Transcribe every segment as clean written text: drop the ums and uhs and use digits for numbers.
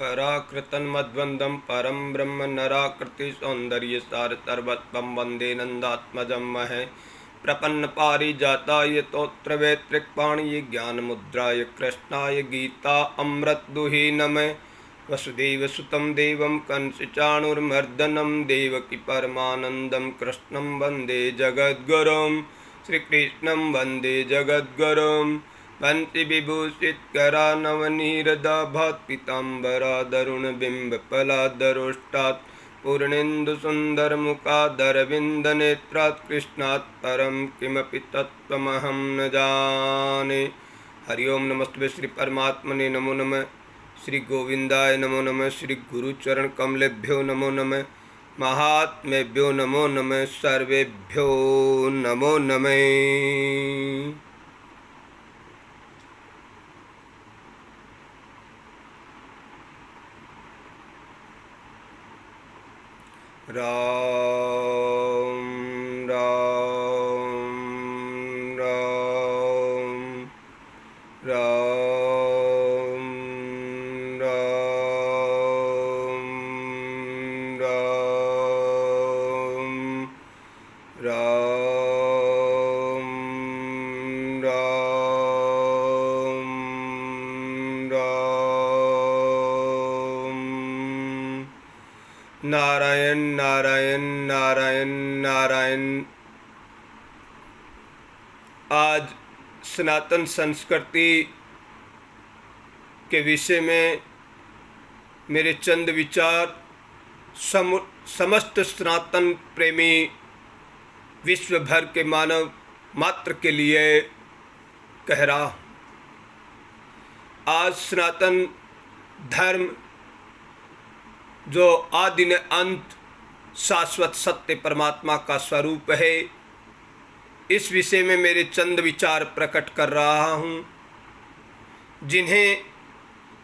पराकृतन्मद्वन्द्वं परं ब्रह्म नराकृतिसौन्दर्यसार सर्वत्वं वन्दे नन्दात्मजं महे प्रपन्नपारिजाताय तोत्र वैतृक्पाणये ज्ञानमुद्राय कृष्णाय गीता अमृतदुहे नमः। वसुदेवसुतं देवं कंसचाणूरमर्दनं देवकी परमानन्दं कृष्णं वन्दे जगद्गुरुं श्रीकृष्णं वन्दे जगद्गुरुं। पंचविभूषितकरा नवनीरदाभात्पीताम्बरादरुणबिम्बफलादरोष्टात् पूर्णेन्दुसुन्दरमुखादरविन्दनेत्रात् कृष्णात् परं किमपि तत्त्वमहं न जाने। हरि ओम नमस्ते श्री परमात्मने नमो नमः। श्री गोविंदाय नमो नमः। श्री गुरुचरण कमलेभ्यो नमो नमः। महात्मेभ्यो नमो नमः। सर्वेभ्यो नमो नमः। राम राम राम राम राम राम राम राम राम। नारायण नारायण नारायण नारायण। आज सनातन संस्कृति के विषय में मेरे चंद विचार समस्त सनातन प्रेमी विश्व भर के मानव मात्र के लिए कह रहा हूँ। आज सनातन धर्म जो आदि न अंत शाश्वत सत्य परमात्मा का स्वरूप है, इस विषय में मेरे चंद विचार प्रकट कर रहा हूँ, जिन्हें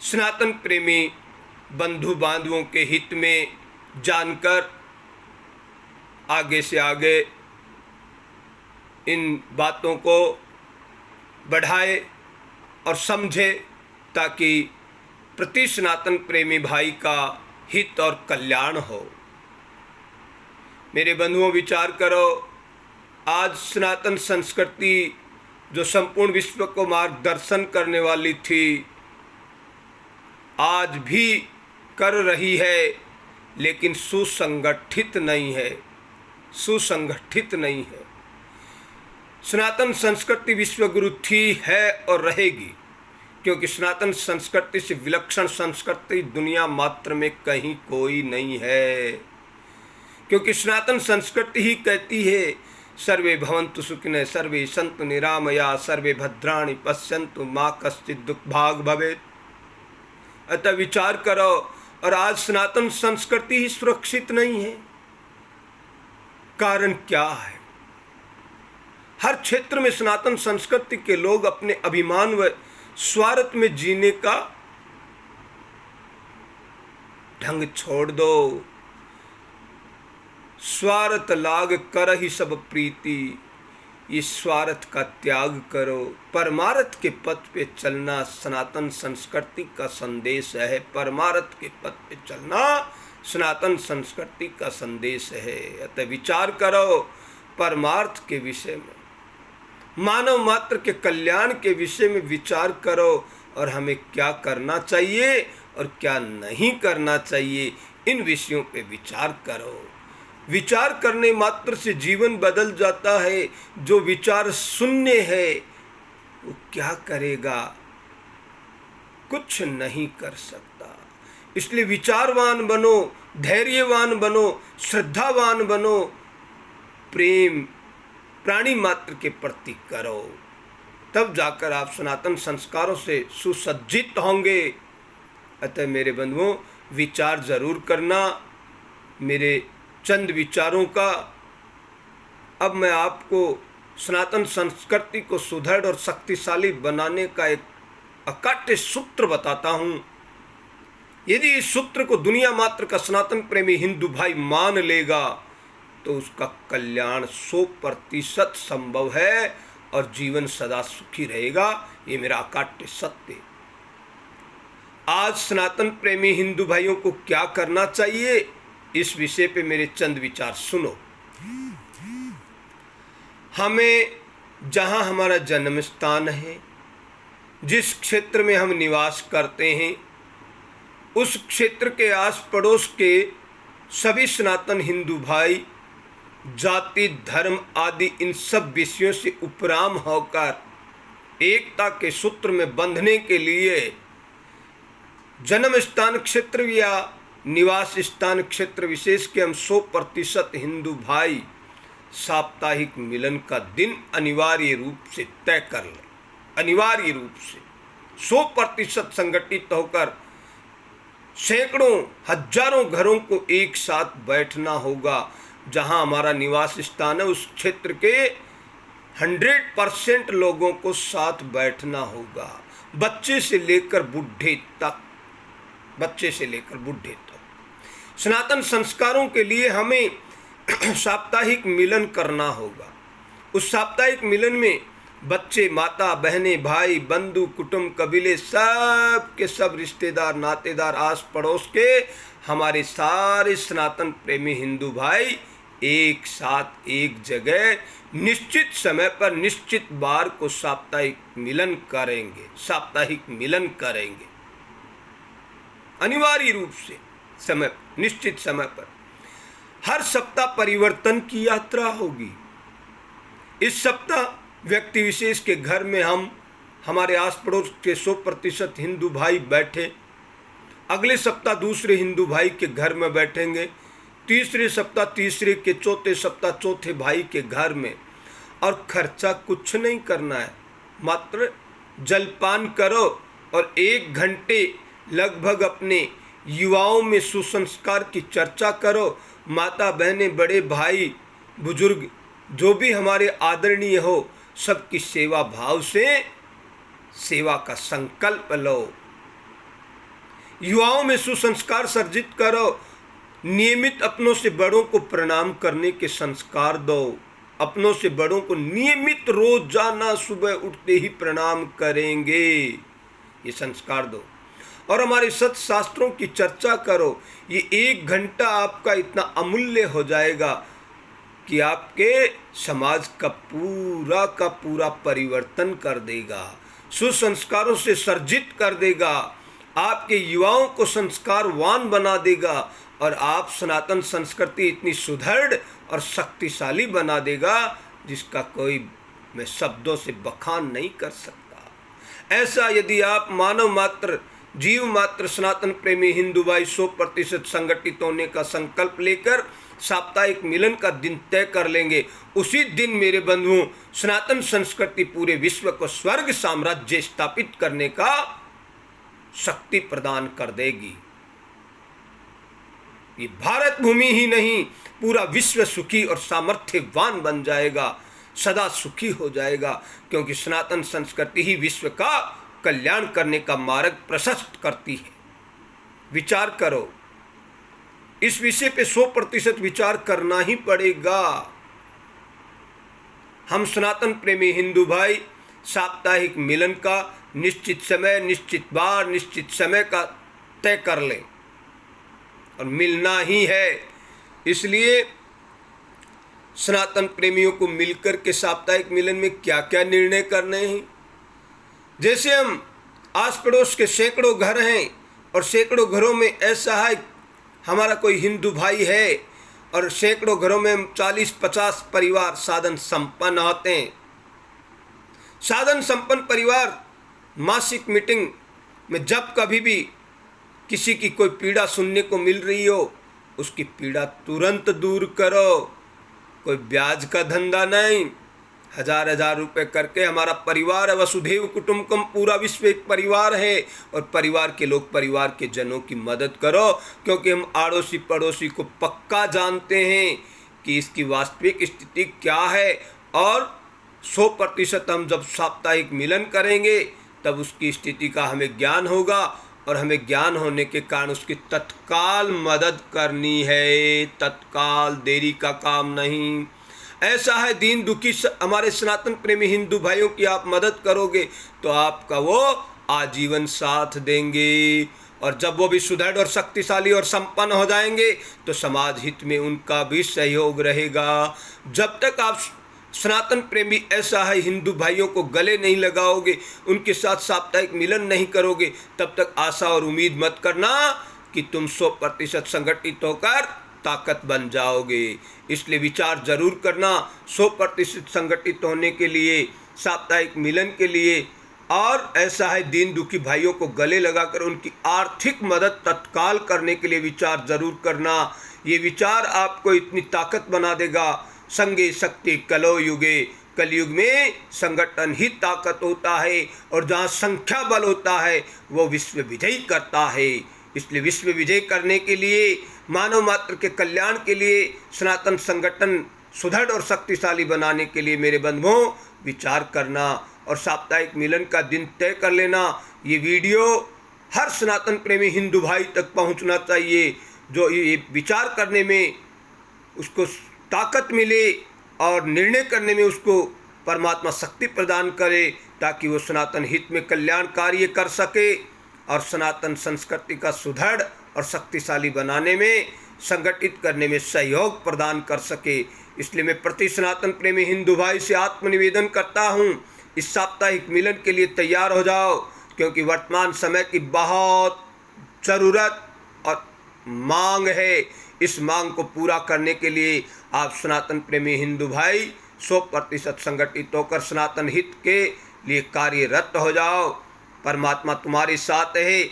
सनातन प्रेमी बंधु बांधवों के हित में जानकर आगे से आगे इन बातों को बढ़ाए और समझे, ताकि प्रति सनातन प्रेमी भाई का हित और कल्याण हो। मेरे बंधुओं, विचार करो, आज सनातन संस्कृति जो संपूर्ण विश्व को मार्गदर्शन करने वाली थी, आज भी कर रही है, लेकिन सुसंगठित नहीं है, सुसंगठित नहीं है। सनातन संस्कृति विश्वगुरु थी, है और रहेगी, क्योंकि सनातन संस्कृति से विलक्षण संस्कृति दुनिया मात्र में कहीं कोई नहीं है। क्योंकि सनातन संस्कृति ही कहती है, सर्वे भवन्तु सुखिनः सर्वे सन्तु निरामया सर्वे भद्राणि पश्यन्तु मा कश्चित् दुःखभाग् भवेत्। अतः विचार करो, और आज सनातन संस्कृति ही सुरक्षित नहीं है। कारण क्या है? हर क्षेत्र में सनातन संस्कृति के लोग अपने अभिमान व स्वार्थ में जीने का ढंग छोड़ दो। स्वार्थ लाग कर ही सब प्रीति, ये स्वार्थ का त्याग करो। परमार्थ के पथ पे चलना सनातन संस्कृति का संदेश है। परमार्थ के पथ पे चलना सनातन संस्कृति का संदेश है। अतः विचार करो परमार्थ के विषय में, मानव मात्र के कल्याण के विषय में विचार करो, और हमें क्या करना चाहिए और क्या नहीं करना चाहिए, इन विषयों पे विचार करो। विचार करने मात्र से जीवन बदल जाता है। जो विचार शून्य है वो क्या करेगा? कुछ नहीं कर सकता। इसलिए विचारवान बनो, धैर्यवान बनो, श्रद्धावान बनो, प्रेम प्राणी मात्र के प्रति करो, तब जाकर आप सनातन संस्कारों से सुसज्जित होंगे। अतः मेरे बंधुओं, विचार जरूर करना। मेरे चंद विचारों का अब मैं आपको सनातन संस्कृति को सुदृढ़ और शक्तिशाली बनाने का एक अकाट्य सूत्र बताता हूँ। यदि इस सूत्र को दुनिया मात्र का सनातन प्रेमी हिंदू भाई मान लेगा, तो उसका कल्याण 100% संभव है और जीवन सदा सुखी रहेगा। ये मेरा अकाट्य सत्य। आज सनातन प्रेमी हिंदू भाइयों को क्या करना चाहिए, इस विषय पे मेरे चंद विचार सुनो। हमें जहाँ हमारा जन्म स्थान है, जिस क्षेत्र में हम निवास करते हैं, उस क्षेत्र के आस पड़ोस के सभी सनातन हिंदू भाई जाति धर्म आदि इन सब विषयों से उपराम होकर एकता के सूत्र में बंधने के लिए जन्म स्थान क्षेत्र या निवास स्थान क्षेत्र विशेष के हम 100% हिंदू भाई साप्ताहिक मिलन का दिन अनिवार्य रूप से तय कर लें। अनिवार्य रूप से 100% संगठित होकर सैकड़ों हजारों घरों को एक साथ बैठना होगा। जहां हमारा निवास स्थान है उस क्षेत्र के 100% लोगों को साथ बैठना होगा, बच्चे से लेकर बूढ़े तक, बच्चे से लेकर बूढ़े तक। सनातन संस्कारों के लिए हमें साप्ताहिक मिलन करना होगा। उस साप्ताहिक मिलन में बच्चे, माता, बहनें, भाई, बंधु, कुटुंब, कबीले, सब के सब रिश्तेदार, नातेदार, आस पड़ोस के हमारे सारे सनातन प्रेमी हिंदू भाई एक साथ एक जगह निश्चित समय पर निश्चित बार को साप्ताहिक मिलन करेंगे। साप्ताहिक मिलन करेंगे अनिवार्य रूप से समय, निश्चित समय पर। हर सप्ताह परिवर्तन की यात्रा होगी। इस सप्ताह व्यक्ति विशेष के घर में हम हमारे आस पड़ोस के 100% हिंदू भाई बैठे, अगले सप्ताह दूसरे हिंदू भाई के घर में बैठेंगे, तीसरे सप्ताह तीसरे के, चौथे सप्ताह चौथे भाई के घर में। और खर्चा कुछ नहीं करना है, मात्र जलपान करो और 1 घंटे लगभग अपने युवाओं में सुसंस्कार की चर्चा करो। माता बहनें, बड़े भाई बुजुर्ग जो भी हमारे आदरणीय हो, सबकी सेवा भाव से सेवा का संकल्प लो। युवाओं में सुसंस्कार सर्जित करो। नियमित अपनों से बड़ों को प्रणाम करने के संस्कार दो। अपनों से बड़ों को नियमित रोजाना सुबह उठते ही प्रणाम करेंगे, ये संस्कार दो। और हमारे सत्य शास्त्रों की चर्चा करो। ये 1 घंटा आपका इतना अमूल्य हो जाएगा कि आपके समाज का पूरा परिवर्तन कर देगा, सुसंस्कारों से सर्जित कर देगा, आपके युवाओं को संस्कारवान बना देगा और आप सनातन संस्कृति इतनी सुदृढ़ और शक्तिशाली बना देगा जिसका कोई मैं शब्दों से बखान नहीं कर सकता। ऐसा यदि आप मानव मात्र, जीव मात्र सनातन प्रेमी हिंदू भाई 100% संगठित होने का संकल्प लेकर साप्ताहिक मिलन का दिन तय कर लेंगे, उसी दिन मेरे बंधुओं सनातन संस्कृति पूरे विश्व को स्वर्ग साम्राज्य स्थापित करने का शक्ति प्रदान कर देगी। ये भारत भूमि ही नहीं, पूरा विश्व सुखी और सामर्थ्यवान बन जाएगा, सदा सुखी हो जाएगा, क्योंकि सनातन संस्कृति ही विश्व का कल्याण करने का मार्ग प्रशस्त करती है। विचार करो, इस विषय पे 100% विचार करना ही पड़ेगा। हम सनातन प्रेमी हिंदू भाई साप्ताहिक मिलन का निश्चित समय, निश्चित बार, निश्चित समय का तय कर लें और मिलना ही है। इसलिए सनातन प्रेमियों को मिलकर के साप्ताहिक मिलन में क्या क्या निर्णय करने हैं। जैसे हम आस पड़ोस के सैकड़ों घर हैं और सैकड़ों घरों में ऐसा है हमारा कोई हिंदू भाई है और सैकड़ों घरों में 40-50 परिवार साधन संपन्न होते हैं। साधन संपन्न परिवार मासिक मीटिंग में जब कभी भी किसी की कोई पीड़ा सुनने को मिल रही हो, उसकी पीड़ा तुरंत दूर करो। कोई ब्याज का धंधा नहीं, 1000-1000 रुपये करके हमारा परिवार है, वसुधैव कुटुंबकम, पूरा विश्व एक परिवार है और परिवार के लोग परिवार के जनों की मदद करो, क्योंकि हम आड़ोसी पड़ोसी को पक्का जानते हैं कि इसकी वास्तविक स्थिति क्या है। और 100% हम जब साप्ताहिक मिलन करेंगे तब उसकी स्थिति का हमें ज्ञान होगा और हमें ज्ञान होने के कारण उसकी तत्काल मदद करनी है, तत्काल, देरी का काम नहीं। ऐसा है दीन दुखी हमारे सनातन प्रेमी हिंदू भाइयों की आप मदद करोगे तो आपका वो आजीवन साथ देंगे। और जब वो भी सुदृढ़ और शक्तिशाली और संपन्न हो जाएंगे तो समाज हित में उनका भी सहयोग रहेगा। जब तक आप सनातन प्रेमी ऐसा है हिंदू भाइयों को गले नहीं लगाओगे, उनके साथ साप्ताहिक मिलन नहीं करोगे, तब तक आशा और उम्मीद मत करना कि तुम 100% संगठित होकर ताकत बन जाओगे। इसलिए विचार जरूर करना 100% संगठित होने के लिए, साप्ताहिक मिलन के लिए। और ऐसा है दीन दुखी भाइयों को गले लगाकर उनकी आर्थिक मदद तत्काल करने के लिए विचार जरूर करना। ये विचार आपको इतनी ताकत बना देगा। संगे शक्ति कलो युगे, कलयुग में संगठन ही ताकत होता है, और जहाँ संख्या बल होता है वो विश्व विजयी करता है। इसलिए विश्व विजय करने के लिए, मानव मात्र के कल्याण के लिए, सनातन संगठन सुदृढ़ और शक्तिशाली बनाने के लिए मेरे बंधुओं विचार करना और साप्ताहिक मिलन का दिन तय कर लेना। ये वीडियो हर सनातन प्रेमी हिंदू भाई तक पहुंचना चाहिए, जो ये विचार करने में उसको ताकत मिले और निर्णय करने में उसको परमात्मा शक्ति प्रदान करे, ताकि वो सनातन हित में कल्याण कार्य कर सके और सनातन संस्कृति का सुदृढ़ और शक्तिशाली बनाने में, संगठित करने में सहयोग प्रदान कर सके। इसलिए मैं प्रति सनातन प्रेमी हिंदू भाई से आत्मनिवेदन करता हूँ, इस साप्ताहिक मिलन के लिए तैयार हो जाओ, क्योंकि वर्तमान समय की बहुत ज़रूरत और मांग है। इस मांग को पूरा करने के लिए आप सनातन प्रेमी हिंदू भाई 100% संगठित होकर सनातन हित के लिए कार्यरत हो जाओ। परमात्मा तुम्हारे साथ है।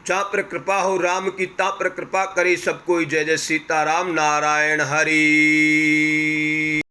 जहाँ पर कृपा हो राम की, ता पर कृपा करे सब कोई। जय जय सीताराम, नारायण हरि।